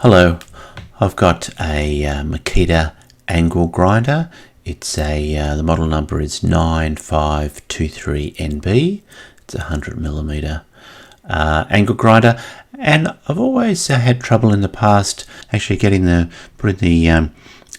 Hello, I've got a Makita angle grinder. It's the model number is 9523NB. It's a 100mm angle grinder, and I've always had trouble in the past actually putting the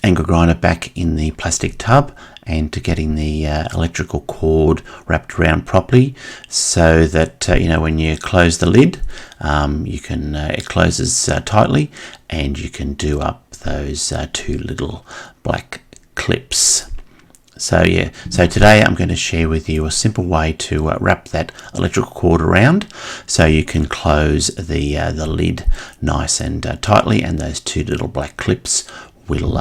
angle grinder back in the plastic tub and to getting the electrical cord wrapped around properly, so that when you close the lid, it closes tightly, and you can do up those two little black clips. So today I'm going to share with you a simple way to wrap that electrical cord around so you can close the lid nice and tightly, and those two little black clips will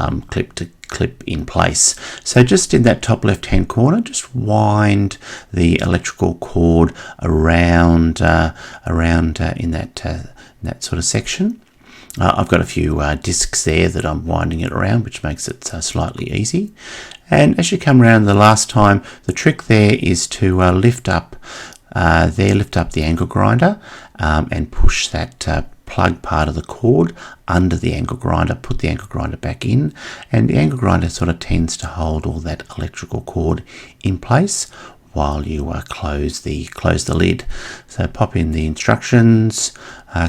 clip in place. So just in that top left hand corner, just wind the electrical cord around in that sort of section. I've got a few discs there that I'm winding it around, which makes it slightly easy. And as you come around the last time, the trick there is to lift up the angle grinder and push that plug part of the cord under the angle grinder, put the angle grinder back in, and the angle grinder sort of tends to hold all that electrical cord in place while you close the lid. So pop in the instructions,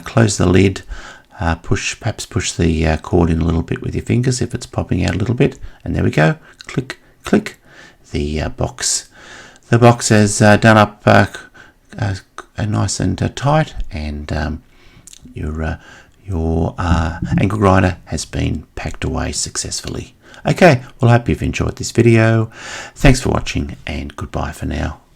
close the lid, perhaps push the cord in a little bit with your fingers if it's popping out a little bit, and there we go. Click, click. The box is done up nice and tight, and your angle grinder has been packed away successfully. Okay, well, I hope you've enjoyed this video. Thanks for watching, and goodbye for now.